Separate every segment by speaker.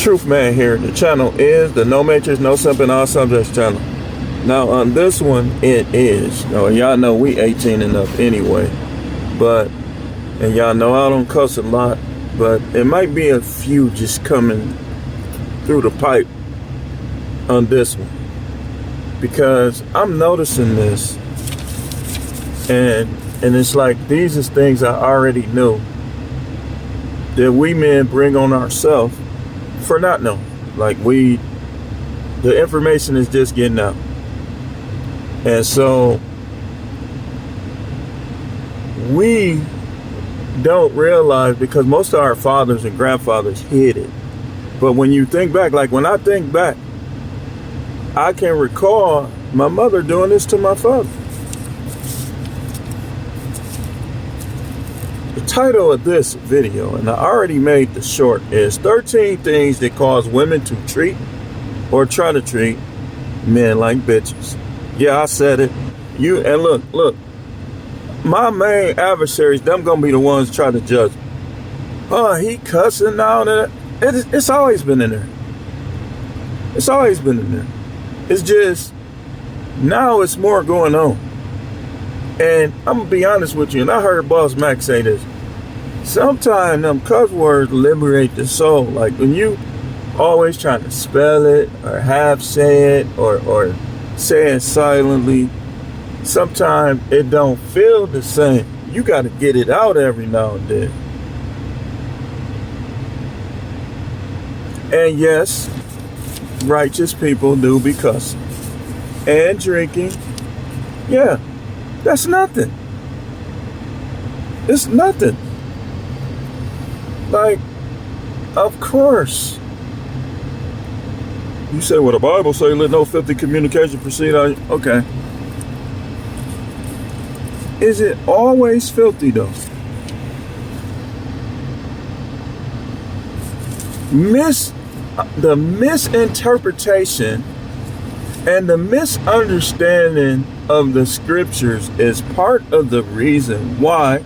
Speaker 1: Truth Man here. The channel is the No Matrix, No Simping, All Subjects channel. Now on this one, it is. Y'all know we 18 and up anyway. And y'all know I don't cuss a lot, but it might be a few just coming through the pipe on this one. Because I'm noticing this, and it's like these is things I already knew that we men bring on ourselves for not knowing. Like the information is just getting out. And so we don't realize, because most of our fathers and grandfathers hid it. But when you think back, like when I think back, I can recall my mother doing this to my father. The title of this video, and I already made the short, is 13 things that cause women to treat or try to treat men like bitches. Yeah, I said it. And look, my main adversaries, them gonna be the ones trying to judge me. Oh, he cussing now. It's always been in there. It's always been in there. It's just, now it's more going on. And I'm gonna be honest with you, and I heard Boss Mac say this. Sometimes them cuss words liberate the soul. Like when you always trying to spell it or half say it or say it silently, sometimes it don't feel the same. You got to get it out every now and then. And yes, righteous people do be cussing and drinking. Yeah, that's nothing. It's nothing. Like, of course. You say, well, the Bible say, let no filthy communication proceed out. Okay. Is it always filthy though? The misinterpretation and the misunderstanding of the scriptures is part of the reason why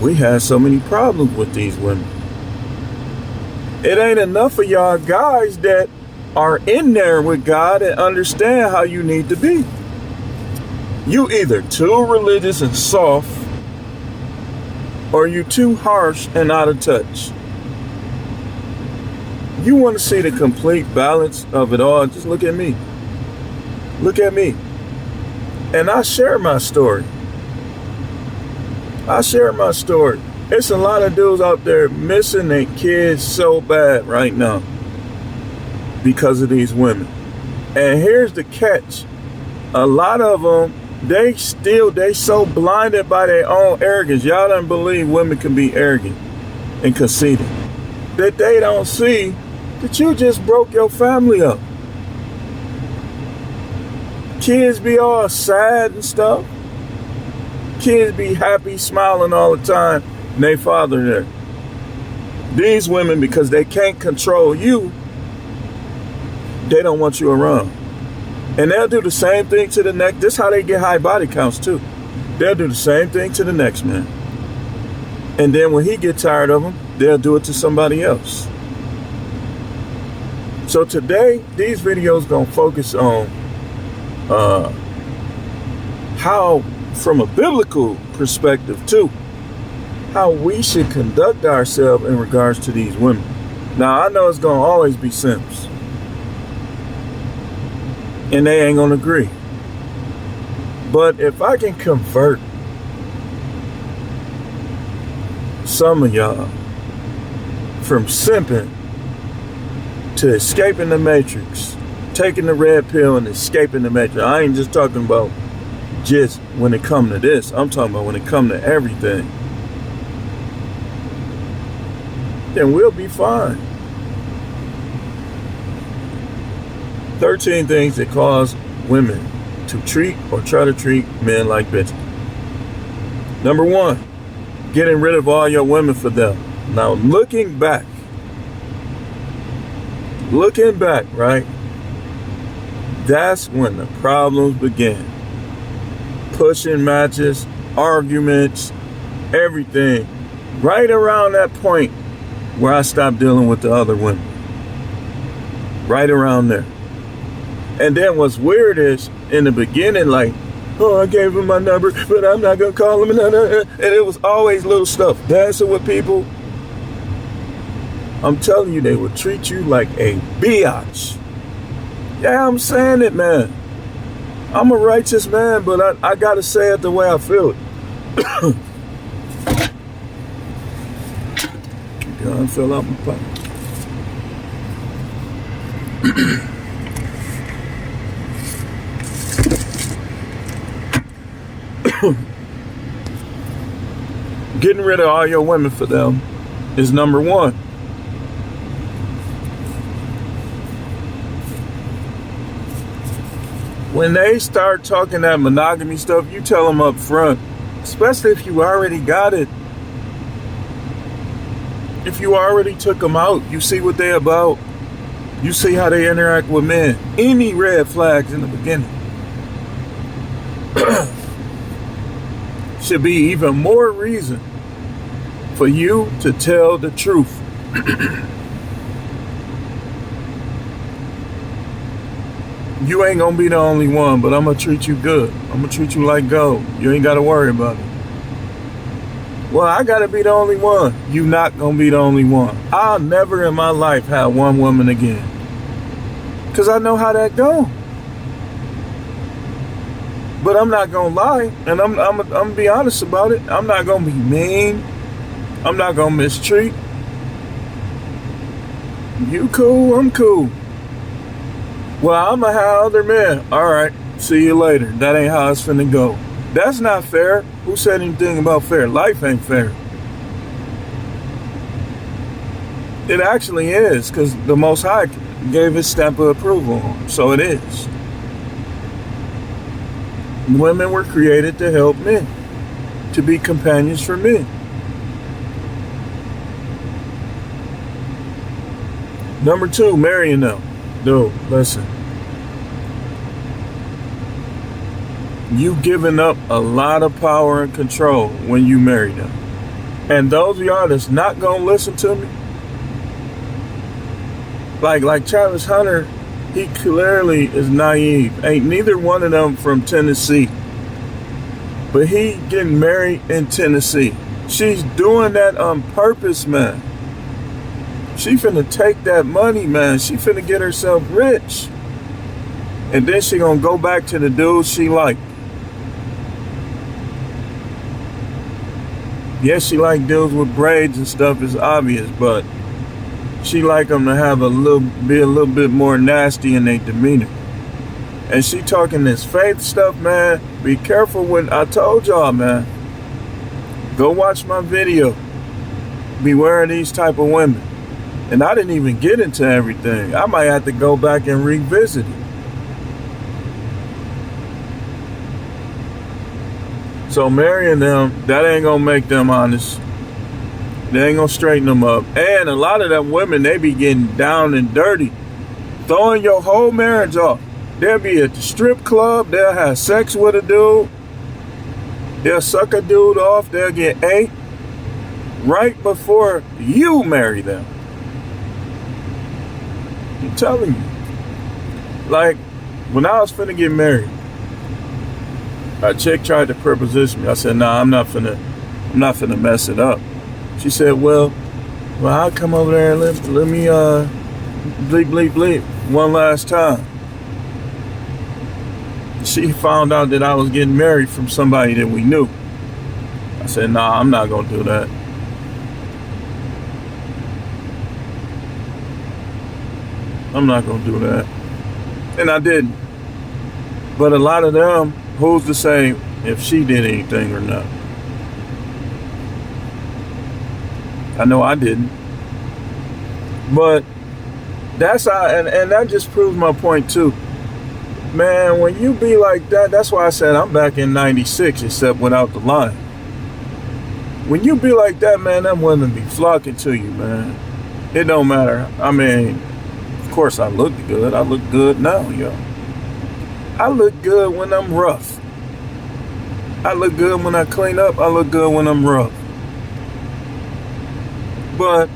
Speaker 1: we have so many problems with these women. It ain't enough for y'all guys that are in there with God and understand how you need to be. You either too religious and soft, or you too harsh and out of touch. You want to see the complete balance of it all, just look at me. Look at me. And I share my story. It's a lot of dudes out there missing their kids so bad right now because of these women. And here's the catch. A lot of them, they so blinded by their own arrogance. Y'all don't believe women can be arrogant and conceited, that they don't see that you just broke your family up. Kids be all sad and stuff. Kids be happy, smiling all the time, and they father there. These women, because they can't control you, they don't want you around. And they'll do the same thing to the next. This is how they get high body counts too. They'll do the same thing to the next man. And then when he gets tired of them, they'll do it to somebody else. So today, these videos gonna focus on how, from a biblical perspective too, how we should conduct ourselves in regards to these women. Now, I know it's gonna always be simps, and they ain't gonna agree. But if I can convert some of y'all from simping to escaping the matrix, taking the red pill and escaping the matrix. I ain't just talking about just when it come to this. I'm talking about when it come to everything. Then we'll be fine. 13 things that cause women to treat or try to treat men like bitches. Number 1, getting rid of all your women for them. Now, looking back, right? That's when the problems began. Pushing matches, arguments, everything. Right around that point where I stopped dealing with the other women. Right around there. And then what's weird is, in the beginning, like, oh, I gave him my number, but I'm not going to call him. And it was always little stuff. Dancing with people. I'm telling you, they would treat you like a biatch. Yeah, I'm saying it, man. I'm a righteous man, but I got to say it the way I feel it. Gun fell out my pocket. Getting rid of all your women for them is number one. When they start talking that monogamy stuff, you tell them up front, especially if you already got it. If you already took them out, you see what they about. You see how they interact with men. Any red flags in the beginning should be even more reason for you to tell the truth. You ain't gonna be the only one, but I'm gonna treat you good. I'm gonna treat you like gold. You ain't gotta worry about it. Well, I gotta be the only one. You not gonna be the only one. I'll never in my life have one woman again. Cause I know how that go. But I'm not gonna lie, and I'm gonna be honest about it. I'm not gonna be mean. I'm not gonna mistreat. You cool, I'm cool. Well, I'm gonna have other men. All right, see you later. That ain't how it's finna go. That's not fair. Who said anything about fair? Life ain't fair. It actually is, because the Most High gave his stamp of approval. So it is. Women were created to help men, to be companions for men. Number two, marrying them. Dude, listen. You giving up a lot of power and control when you marry them. And those of y'all that's not gonna listen to me, like Travis Hunter, he clearly is naive. Ain't neither one of them from Tennessee. But he getting married in Tennessee. She's doing that on purpose, man. She finna take that money, man. She finna get herself rich. And then she gonna go back to the dudes she like. Yes, she like dudes with braids and stuff, is obvious, but she like them to have be a little bit more nasty in their demeanor. And she talking this faith stuff, man. Be careful when I told y'all, man. Go watch my video. Beware of these type of women. And I didn't even get into everything. I might have to go back and revisit it. So marrying them, that ain't gonna make them honest. They ain't gonna straighten them up. And a lot of them women, they be getting down and dirty, throwing your whole marriage off. They'll be at the strip club, they'll have sex with a dude, they'll suck a dude off, they'll get ate right before you marry them. I'm telling you. Like, when I was finna get married, a chick tried to proposition me. I said, nah, I'm not finna mess it up. She said, well, I'll come over there and let me bleep, bleep, bleep one last time. She found out that I was getting married from somebody that we knew. I said, nah, I'm not gonna do that. I'm not gonna do that. And I didn't. But a lot of them, who's to say if she did anything or not? I know I didn't. But that's how, and that just proves my point too. Man, when you be like that, that's why I said I'm back in 96, except without the line. When you be like that, man, them women be flocking to you, man. It don't matter. I mean, of course I look good. I look good now, yo. I look good when I'm rough. I look good when I clean up. I look good when I'm rough. But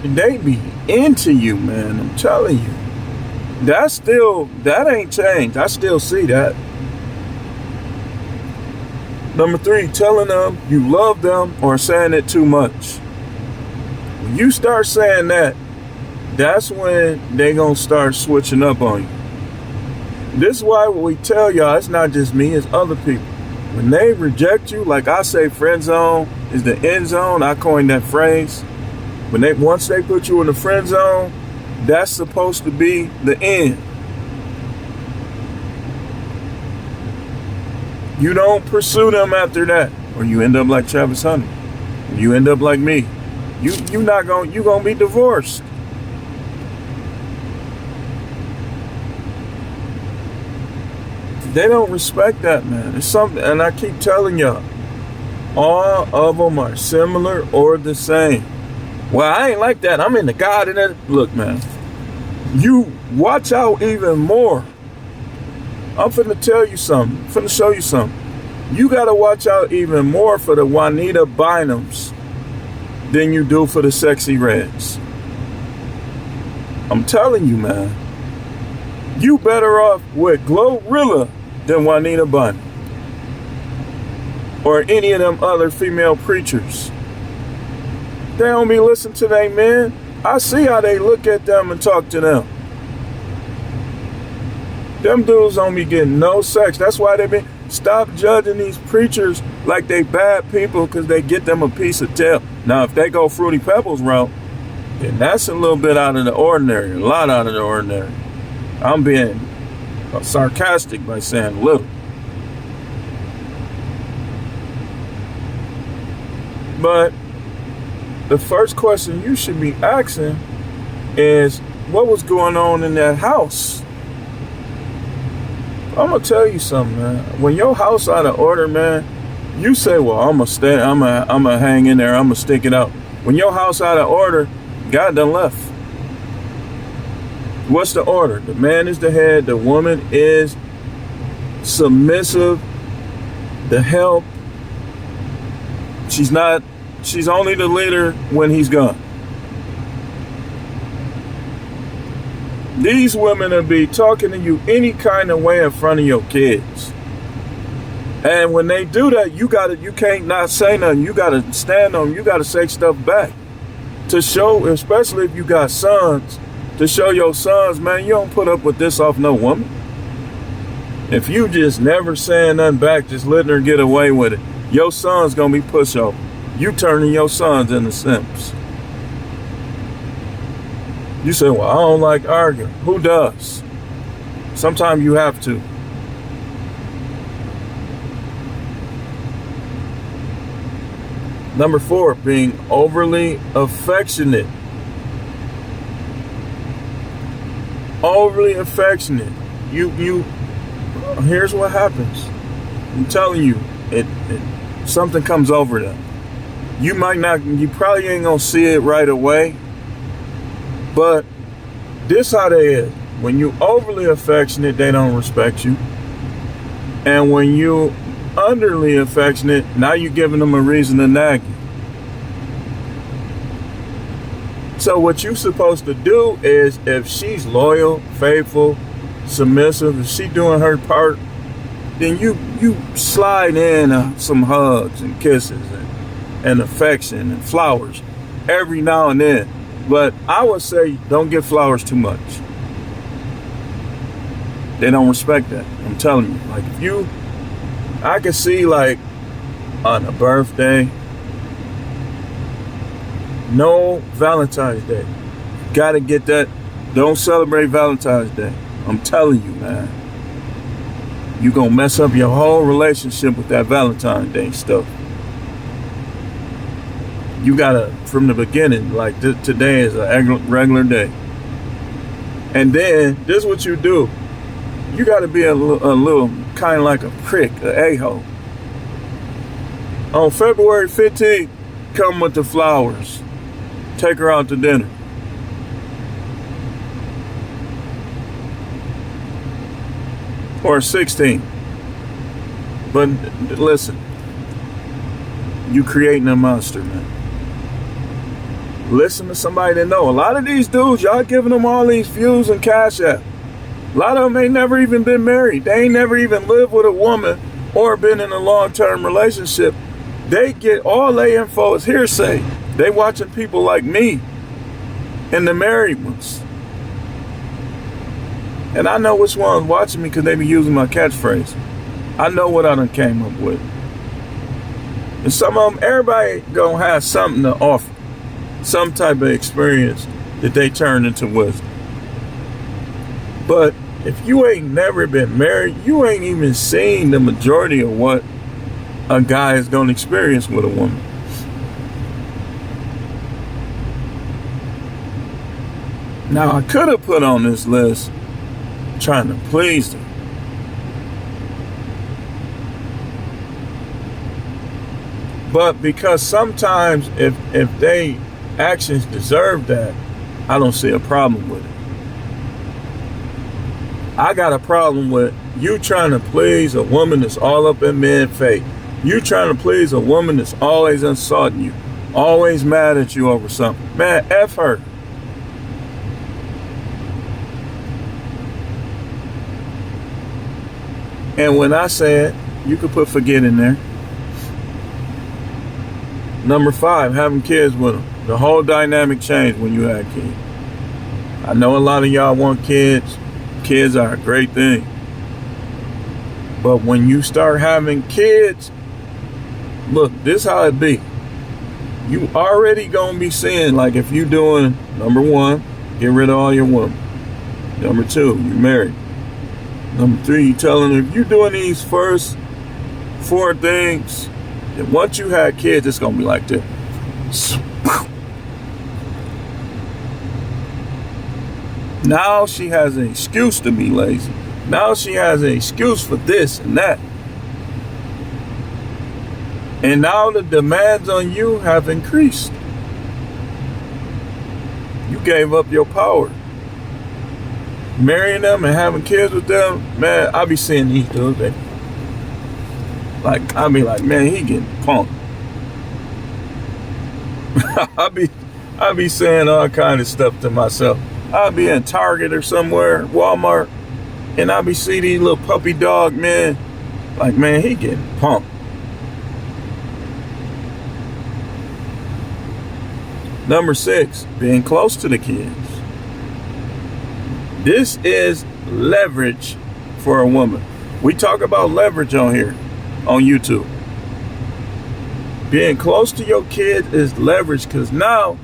Speaker 1: they be into you, man. I'm telling you. That ain't changed. I still see that. Number 3, telling them you love them or saying it too much. When you start saying that, that's when they gonna start switching up on you. This is why we tell y'all, it's not just me, it's other people. When they reject you, like I say, friend zone is the end zone. I coined that phrase. Once they put you in the friend zone, that's supposed to be the end. You don't pursue them after that, or you end up like Travis Hunter. You end up like me. You gonna be divorced. They don't respect that, man. It's something, and I keep telling y'all, all of them are similar or the same. Well, I ain't like that. I'm into God and that. Look, man, you watch out even more. I'm finna tell you something. I'm finna show you something. You gotta watch out even more for the Juanita Bynums than you do for the Sexy Reds. I'm telling you, man. You better off with Glorilla than Juanita Bynum or any of them other female preachers. They don't be listening to they men. I see how they look at them and talk to them. Them dudes don't be getting no sex. That's why they been stop judging these preachers like they bad people because they get them a piece of tail. Now, if they go Fruity Pebbles route, then that's a little bit out of the ordinary, a lot out of the ordinary. I'm being sarcastic by saying little. But the first question you should be asking is, what was going on in that house? I'm gonna tell you something, man. When your house out of order, man, you say, well, I'm gonna hang in there, I'm gonna stick it out. When your house out of order, God done left. What's the order? The man is the head, the woman is submissive, the help. She's only the leader when he's gone. These women will be talking to you any kind of way in front of your kids. And when they do that, you can't not say nothing. You gotta stand on them. You gotta say stuff back. To show, especially if you got sons, to show your sons, man, you don't put up with this off no woman. If you just never saying nothing back, just letting her get away with it, your son's gonna be pushover. You turning your sons into simps. You say, well, I don't like arguing. Who does? Sometimes you have to. Number 4, being overly affectionate. Overly affectionate. Here's what happens. I'm telling you, something comes over them. You probably ain't gonna see it right away, but this how they is. When you overly affectionate, they don't respect you. And when you underly affectionate, now you're giving them a reason to nag you. So what you're supposed to do is, if she's loyal, faithful, submissive, if she doing her part, then you slide in some hugs and kisses and affection and flowers every now and then. But I would say don't give flowers too much. They don't respect that. I'm telling you. Like I can see like on a birthday, no Valentine's Day. Gotta get that. Don't celebrate Valentine's Day. I'm telling you, man. You gonna mess up your whole relationship with that Valentine's Day stuff. You gotta, from the beginning, like today is a regular day. And then, this is what you do. You gotta be a little kind of like a prick, an a-hole. On February 15th, come with the flowers. Take her out to dinner. Or 16th. But listen, you creating a monster, man. Listen to somebody that know. A lot of these dudes, y'all giving them all these views and cash app. A lot of them ain't never even been married. They ain't never even lived with a woman or been in a long-term relationship. They get all their info is hearsay. They watching people like me and the married ones. And I know which ones watching me because they be using my catchphrase. I know what I done came up with. And some of them, everybody gonna have something to offer. Some type of experience that they turn into wisdom. But if you ain't never been married, you ain't even seen the majority of what a guy is gonna experience with a woman. Now, I could have put on this list trying to please them. But because sometimes if they actions deserve that, I don't see a problem with it. I got a problem with you trying to please a woman that's all up in men's face. You trying to please a woman that's always insulting you, always mad at you over something. Man, F her. And when I said, you could put forget in there. Number 5, having kids with them. The whole dynamic changed when you had kids. I know a lot of y'all want kids. Kids are a great thing. But when you start having kids, look, this how it be. You already gonna be seeing, like if you doing, number 1, get rid of all your women. Number 2, you married. Number 3, you telling them if you doing these first 4 things, then once you had kids, it's gonna be like this. Now she has an excuse to be lazy. Now she has an excuse for this and that. And now the demands on you have increased. You gave up your power. Marrying them and having kids with them, man, I be seeing these dudes. Like, I be like, man, he getting punked. I be saying all kind of stuff to myself. I'll be in Target or somewhere, Walmart, and I'll be see these little puppy dog men. Like, man, he getting punked. Number 6, being close to the kids. This is leverage for a woman. We talk about leverage on here, on YouTube. Being close to your kid is leverage because now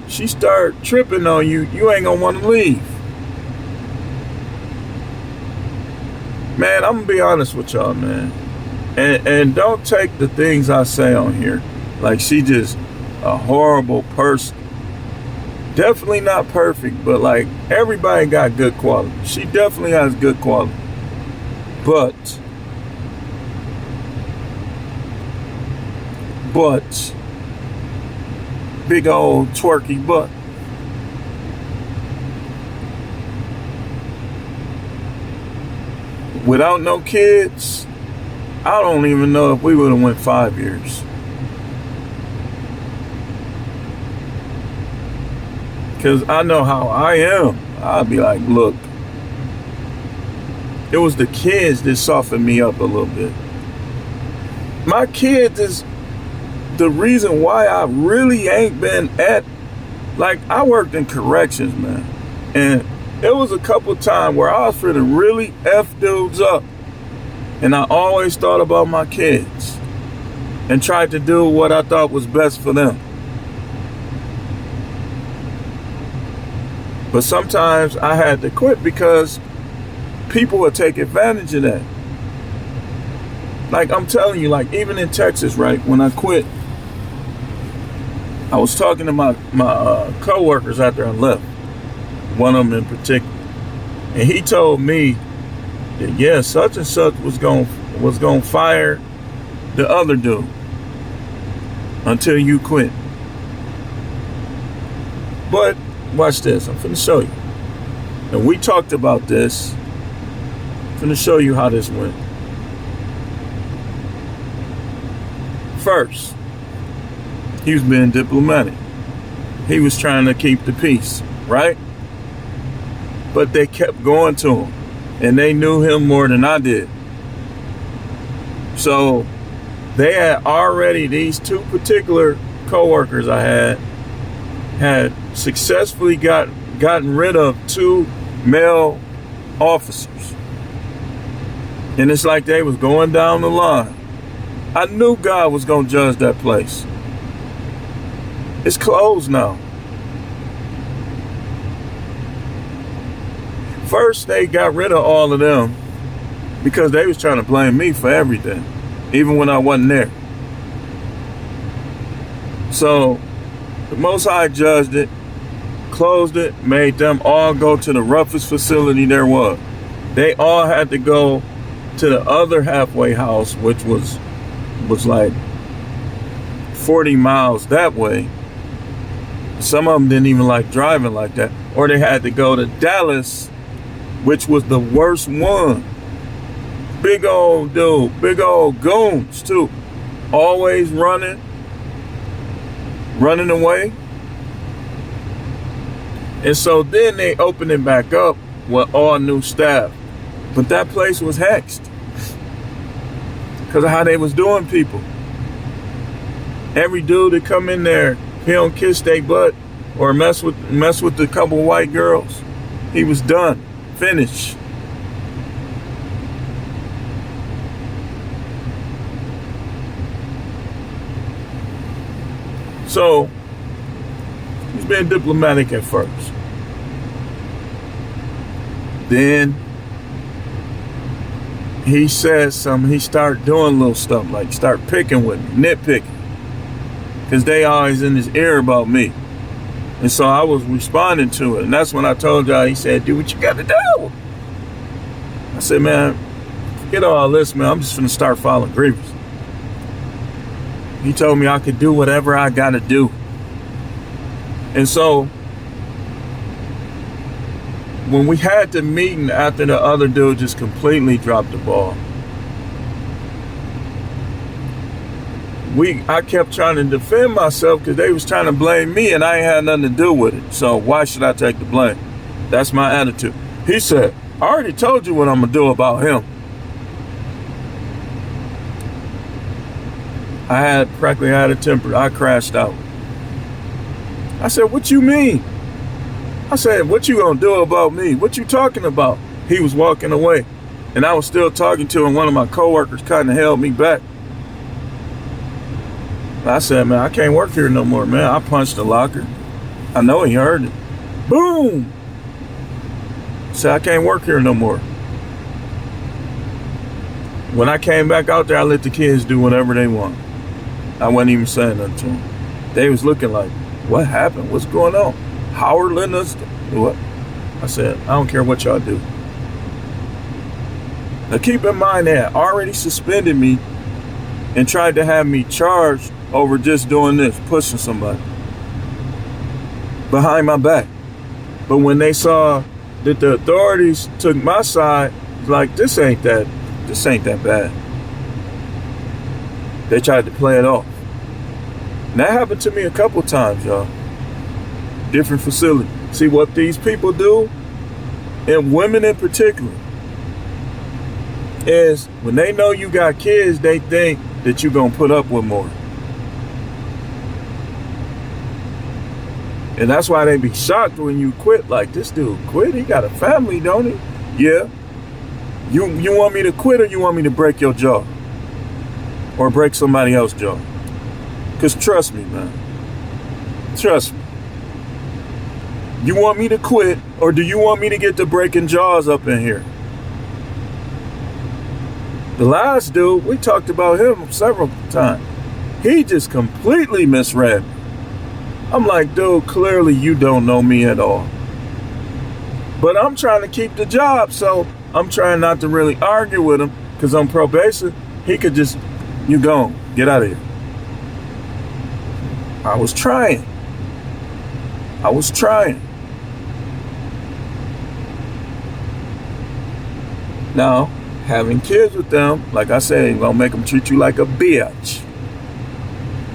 Speaker 1: she start tripping on you, you ain't gonna want to leave. Man, I'm gonna be honest with y'all, man. And don't take the things I say on here like she just a horrible person. Definitely not perfect, but like everybody got good quality. She definitely has good quality. But big old twerky butt. Without no kids, I don't even know if we would have went 5 years. Because I know how I am. I'd be like, look, it was the kids that softened me up a little bit. My kids is the reason why I really ain't been at, like, I worked in corrections, man. And it was a couple times where I was finna really F dudes up. And I always thought about my kids and tried to do what I thought was best for them. But sometimes I had to quit because people would take advantage of that. Like I'm telling you, like even in Texas, right, when I quit, I was talking to my co-workers after I left, one of them in particular. And he told me that, yeah, such and such was gonna fire the other dude until you quit. But watch this, I'm finna show you. And we talked about this. I'm finna show you how this went. First, he was being diplomatic. he was trying to keep the peace, right? But they kept going to him, and they knew him more than I did. So they had already, these two particular co-workers I had successfully gotten rid of 2 male officers. And it's like they was going down the line. I knew God was going to judge that place. It's closed now. First, they got rid of all of them because they was trying to blame me for everything, even when I wasn't there. So the Most High judged it, closed it, made them all go to the roughest facility there was. They all had to go to the other halfway house, which was like 40 miles that way. Some of them didn't even like driving like that. Or they had to go to Dallas, which was the worst one. Big old dude, big old goons too. Always running away. And so then they opened it back up with all new staff. But that place was hexed because of how they was doing people. Every dude that come in there, he don't kiss their butt or mess with the couple white girls, he was done, finished. So he's been diplomatic at first. Then he said something, he started doing little stuff, like start picking with me, nitpicking. Because they always in his ear about me. And so I was responding to it. And that's when I told y'all, he said, do what you got to do. I said, man, forget all this, man. I'm just going to start filing grievances. He told me I could do whatever I got to do. And so when we had the meeting after the other dude just completely dropped the ball, I kept trying to defend myself because they was trying to blame me and I ain't had nothing to do with it. So why should I take the blame? That's my attitude. He said, I already told you what I'm going to do about him. I had practically had a temper. I crashed out. I said, what you mean? I said, what you going to do about me? What you talking about? He was walking away and I was still talking to him. One of my coworkers kind of held me back. I said, man, I can't work here no more, man. I punched the locker. I know he heard it. Boom! I said, I can't work here no more. When I came back out there, I let the kids do whatever they want. I wasn't even saying nothing to them. They was looking like, what happened? What's going on? Howard letting us do what? I said, I don't care what y'all do. Now keep in mind they had already suspended me and tried to have me charged over just doing this, pushing somebody behind my back. But when they saw that the authorities took my side, it's like, this ain't that bad. They tried to play it off. And that happened to me a couple times, y'all. Different facilities. See what these people do, and women in particular, is when they know you got kids, they think that you're gonna put up with more. And that's why they be shocked when you quit. Like, this dude quit? He got a family, don't he? Yeah. You want me to quit or you want me to break your jaw? Or break somebody else's jaw? Because trust me, man. Trust me. You want me to quit or do you want me to get to breaking jaws up in here? The last dude, we talked about him several times. He just completely misread me. I'm like, dude, clearly you don't know me at all. But I'm trying to keep the job, so I'm trying not to really argue with him because on probation, he could just, you gone, get out of here. I was trying. Now, having kids with them, like I said, ain't gonna make them treat you like a bitch.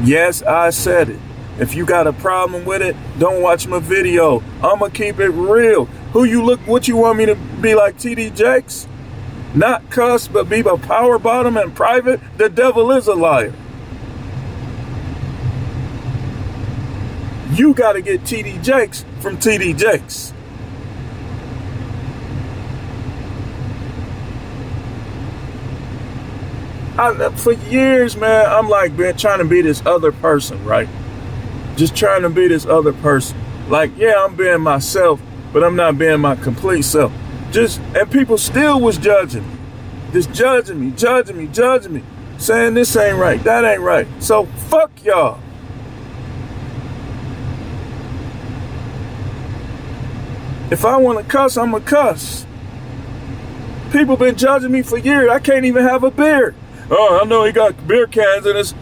Speaker 1: Yes, I said it. If you got a problem with it, don't watch my video. I'ma keep it real. What you want me to be like, TD Jakes? Not cuss, but be a power bottom in private? The devil is a liar. You gotta get TD Jakes from TD Jakes. For years, man, I'm like, man, trying to be this other person, right? Just trying to be this other person. Like, yeah, I'm being myself, but I'm not being my complete self. And people still was judging me. Just judging me. Saying this ain't right, that ain't right. So fuck y'all. If I want to cuss, I'm going to cuss. People been judging me for years. I can't even have a beer. Oh, I know he got beer cans in his.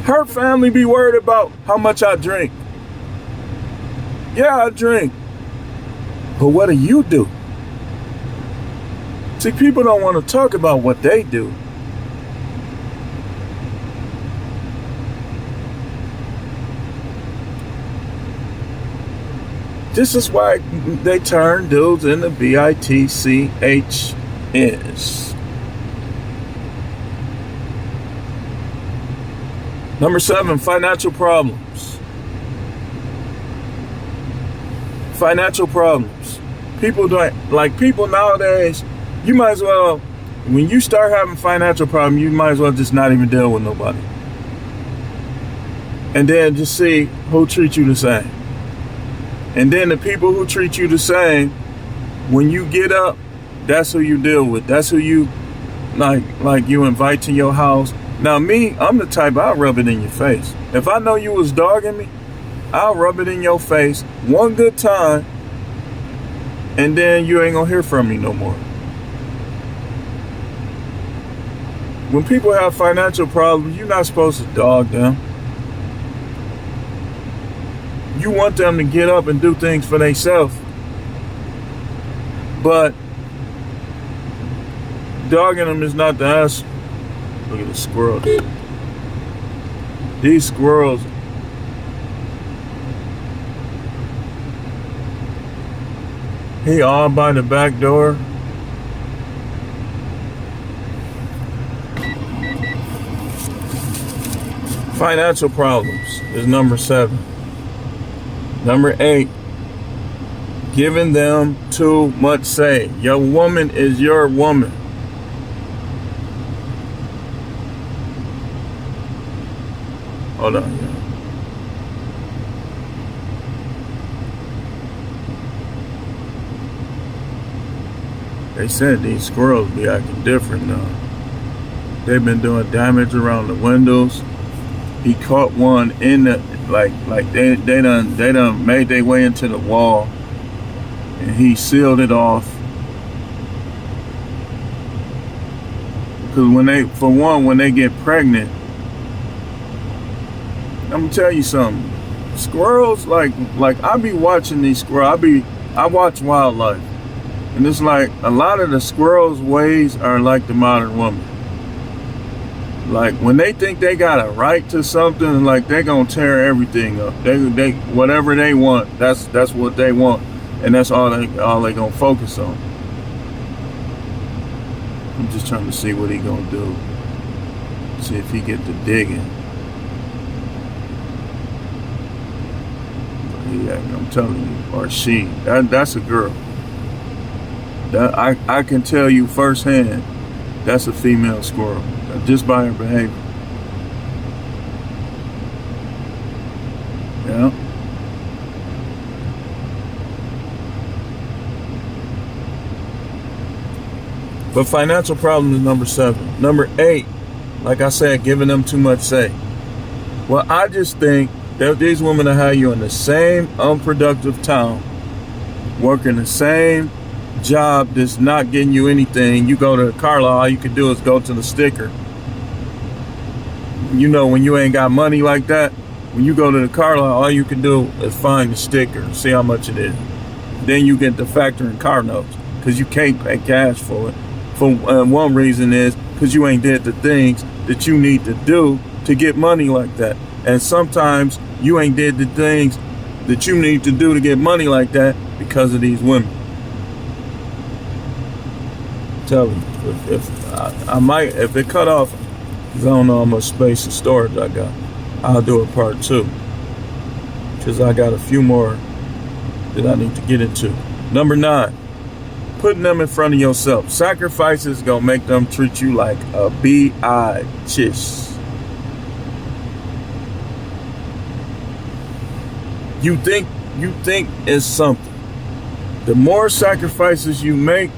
Speaker 1: Her family be worried about how much I drink. Yeah, I drink. But what do you do? See, people don't want to talk about what they do. This is why they turn dudes into bitches. Number 7, financial problems. Financial problems. People nowadays, you might as well, when you start having financial problems, you might as well just not even deal with nobody. And then just see who treats you the same. And then the people who treat you the same, when you get up, that's who you deal with. That's who you like you invite to your house. Now me, I'm the type, I'll rub it in your face. If I know you was dogging me, I'll rub it in your face one good time, and then you ain't gonna hear from me no more. When people have financial problems, you're not supposed to dog them. You want them to get up and do things for themselves. But dogging them is not the answer. Look at the squirrels. These squirrels. He all by the back door. Financial problems is number 7. Number 8, giving them too much say. Your woman is your woman. Hold on, yeah. They said these squirrels be acting different now. They've been doing damage around the windows. He caught one in the they done made their way into the wall, and he sealed it off. Because when they get pregnant, I'm gonna tell you something. Squirrels, like I be watching these squirrels. I watch wildlife, and it's like a lot of the squirrels' ways are like the modern woman. Like when they think they got a right to something, like they gonna tear everything up. They whatever they want, that's what they want, and that's all they gonna focus on. I'm just trying to see what he gonna do. See if he get to digging. Yeah, I'm telling you, or she. That's a girl. That I can tell you firsthand. That's a female squirrel. Just by her behavior. Yeah. But financial problem is number 7. Number 8, like I said, giving them too much say. Well, I just think that these women will have you in the same unproductive town, working the same job that's not getting you anything. You go to the car lot, all you can do is go to the sticker. You know, when you ain't got money like that, when you go to the car lot, all you can do is find the sticker and see how much it is. Then you get the factoring car notes, because you can't pay cash for it. For one reason is because you ain't did the things that you need to do to get money like that. And sometimes you ain't did the things that you need to do to get money like that because of these women. Tell you, if I might, if it cut off, because I don't know how much space and storage I got, I'll do a part 2. Because I got a few more that I need to get into. Number 9, putting them in front of yourself. Sacrifices gonna make them treat you like a tches. You think it's something. The more sacrifices you make,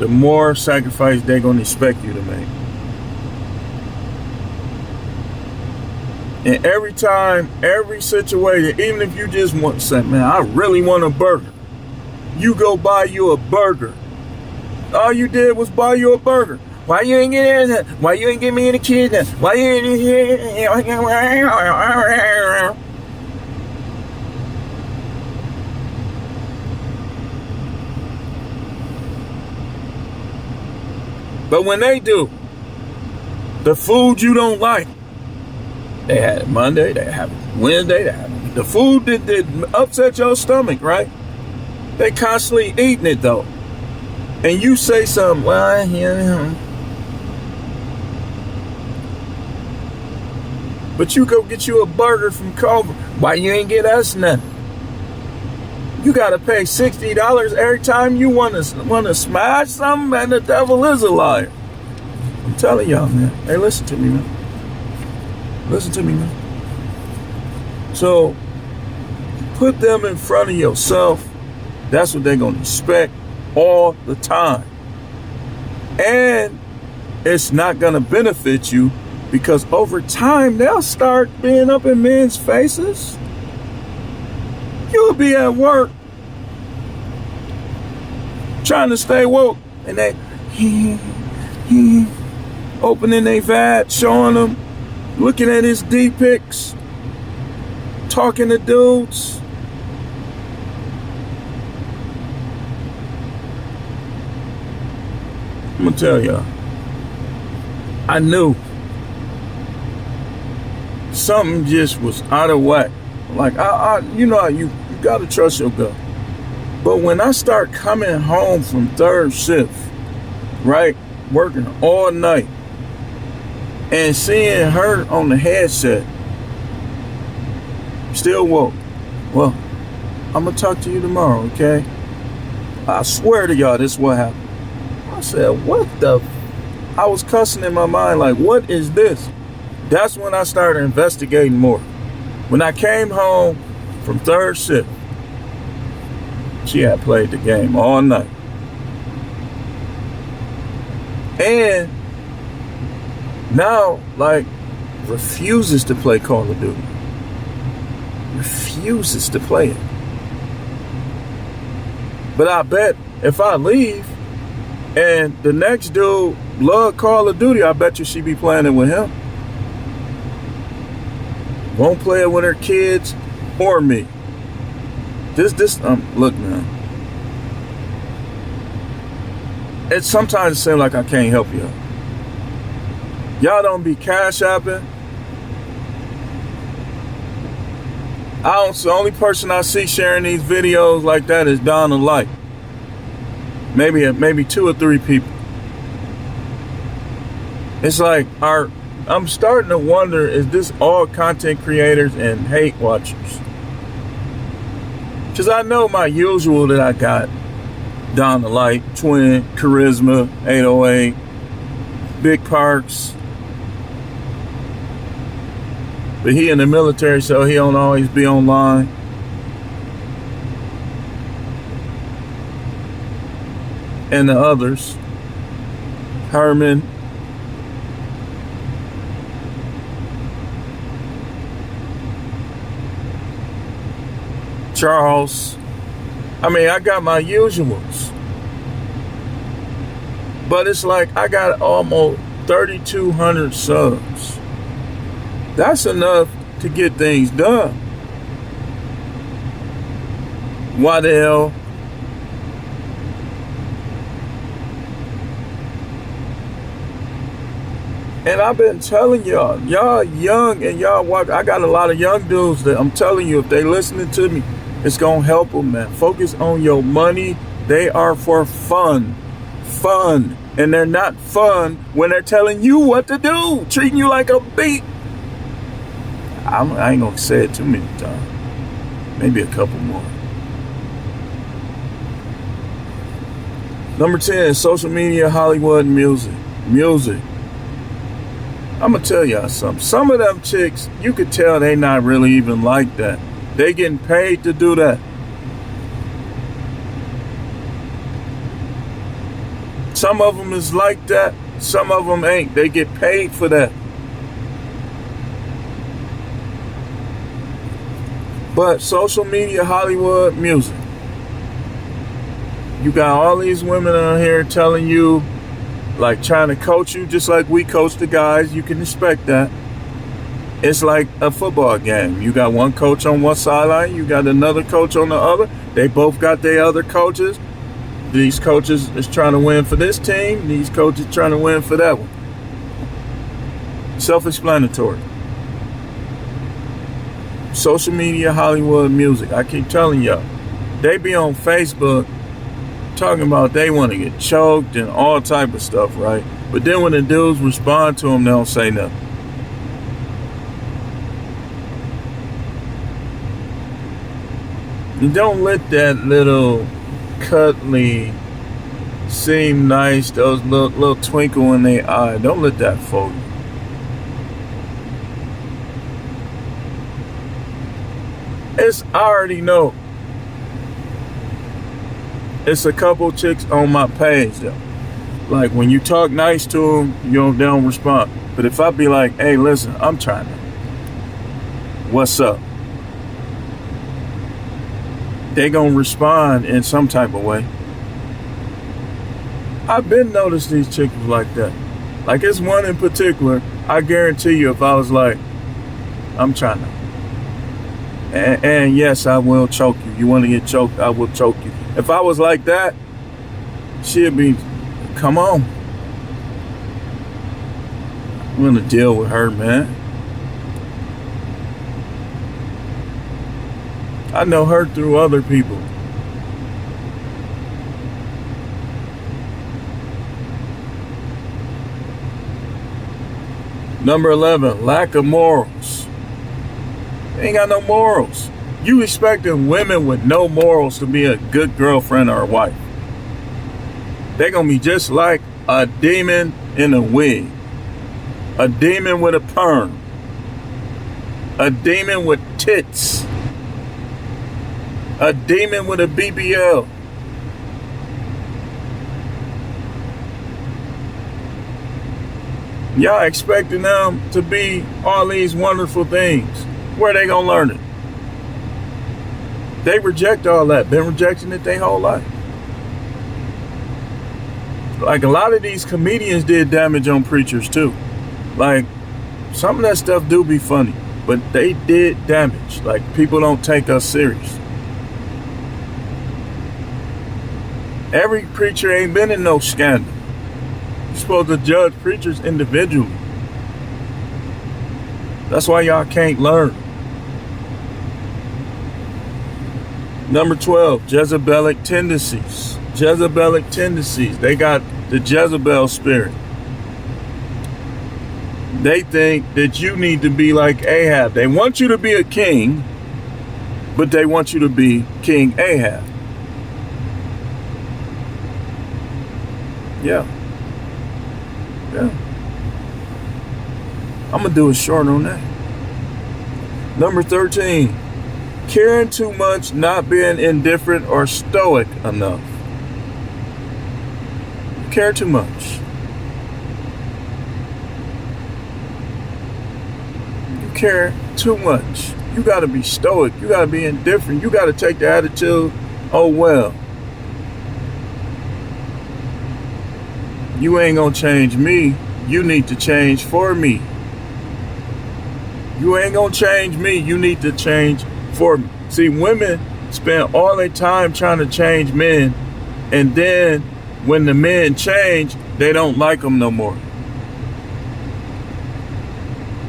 Speaker 1: the more sacrifice they're gonna expect you to make. And every time, every situation, even if you just want to say, man, I really want a burger. You go buy you a burger. All you did was buy you a burger. Why you ain't get it? Why you ain't get me any kids? Why you ain't? But when they do, the food you don't like, they had it Monday, they have it Wednesday, they have it. The food that upset your stomach, right? They constantly eating it though. And you say something, well, yeah. But you go get you a burger from Culver. Why you ain't get us nothing? You gotta pay $60 every time you wanna smash something, and the devil is a liar. I'm telling y'all, man. Hey, listen to me, man. Listen to me, man. So, put them in front of yourself. That's what they're gonna expect all the time. And it's not gonna benefit you because over time, they'll start being up in men's faces. You'll be at work trying to stay woke, and they opening their vat, showing them, looking at his D-pics, talking to dudes. I'm gonna tell y'all, I knew something just was out of whack. Like, you know, you gotta trust your gut. But when I start coming home from third shift, right, working all night, and seeing her on the headset, still woke. Well, I'm gonna talk to you tomorrow, okay? I swear to y'all, this is what happened. I said, what the? I was cussing in my mind, like, what is this? That's when I started investigating more. When I came home from third shift, she had played the game all night. And now, like, refuses to play Call of Duty. Refuses to play it. But I bet if I leave and the next dude love Call of Duty, I bet you she be playing it with him. Won't play it with her kids or me. Look, man. It sometimes seems like I can't help you. Y'all don't be cash apping. The only person I see sharing these videos like that is Down the Light. Maybe 2 or 3 people. It's like I'm starting to wonder, is this all content creators and hate watchers? Because I know my usual that I got. Down the Light, Twin, Charisma, 808, Big Parks. But he in the military, so he don't always be online. And the others. Herman. Charles. I mean, I got my usuals. But it's like I got almost 3,200 subs. That's enough to get things done. Why the hell? And I've been telling y'all young and y'all watch. I got a lot of young dudes that I'm telling you, if they listening to me, it's gonna help them, man. Focus on your money. They are for fun. And they're not fun when they're telling you what to do, treating you like a beat. I ain't gonna say it too many times. Maybe a couple more. Number 10, social media, Hollywood, music. I'm gonna tell y'all something. Some of them chicks, you could tell they not really even like that. They getting paid to do that. Some of them is like that. Some of them ain't. They get paid for that. But social media, Hollywood, music. You got all these women on here telling you, like trying to coach you just like we coach the guys. You can expect that. It's like a football game. You got one coach on one sideline. You got another coach on the other. They both got their other coaches. These coaches is trying to win for this team. These coaches trying to win for that one. Self-explanatory. Social media, Hollywood, music. I keep telling y'all. They be on Facebook talking about they want to get choked and all type of stuff, right? But then when the dudes respond to them, they don't say nothing. And don't let that little cuddly seem nice, those little twinkle in their eye, don't let that fool you. I already know. It's a couple chicks on my page though. Like when you talk nice to them, they don't respond. But if I be like, hey, listen, I'm trying to. What's up? They gonna respond in some type of way. I've been noticed these chicks like that. Like it's one in particular, I guarantee you if I was like, I'm trying to. And yes, I will choke you. You want to get choked, I will choke you. If I was like that, she'd be, come on. I'm gonna deal with her, man. I know her through other people. Number 11, lack of morals. They ain't got no morals. You expecting women with no morals to be a good girlfriend or a wife. They're gonna be just like a demon in a wig. A demon with a perm. A demon with tits. A demon with a BBL. Y'all expecting them to be all these wonderful things. Where they gonna learn it? They reject all that. Been rejecting it their whole life. Like a lot of these comedians did damage on preachers too. Like some of that stuff do be funny, but they did damage. Like people don't take us serious. Every preacher ain't been in no scandal. You're supposed to judge preachers individually. That's why y'all can't learn. Number 12, Jezebelic tendencies. Jezebelic tendencies. They got the Jezebel spirit. They think that you need to be like Ahab. They want you to be a king, but they want you to be King Ahab. Yeah. I'm gonna do a short on that. Number 13, caring too much, not being indifferent or stoic enough. You care too much. You care too much. You gotta be stoic. You gotta be indifferent. You gotta take the attitude, oh well. You ain't gonna change me. You need to change for me. You ain't gonna change me. You need to change for me. See, women spend all their time trying to change men, and then when the men change, they don't like them no more.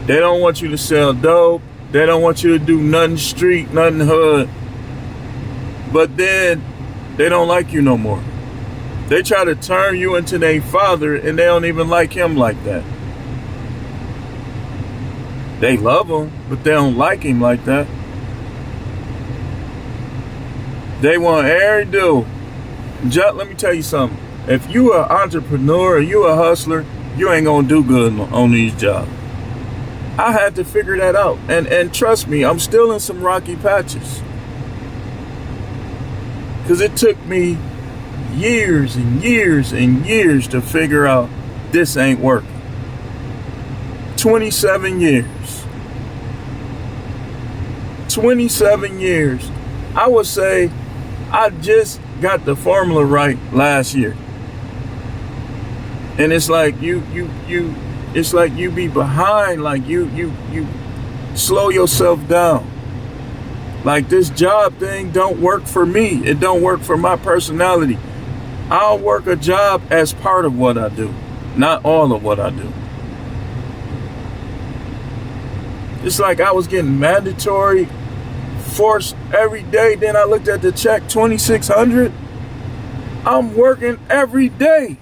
Speaker 1: They don't want you to sell dope. They don't want you to do nothing street, nothing hood. But then they don't like you no more. They try to turn you into their father, and they don't even like him like that. They love him, but they don't like him like that. They want every dude. Let me tell you something. If you an entrepreneur or you a hustler, you ain't gonna do good on these jobs. I had to figure that out. And trust me, I'm still in some rocky patches. Because it took me years and years and years to figure out this ain't working. 27 years. 27 years. I would say I just got the formula right last year. And it's like it's like you be behind, like you slow yourself down. Like this job thing don't work for me. It don't work for my personality. I'll work a job as part of what I do, not all of what I do. It's like I was getting mandatory forced every day. Then I looked at the check, $2,600. I'm working every day,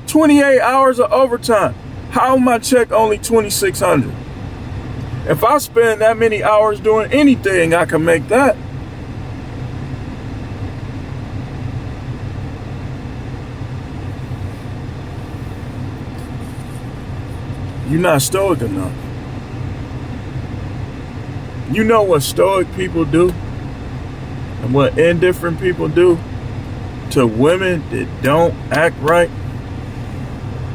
Speaker 1: 28 hours of overtime. How my check only $2,600? If I spend that many hours doing anything, I can make that. You're not stoic enough. You know what stoic people do and what indifferent people do to women that don't act right?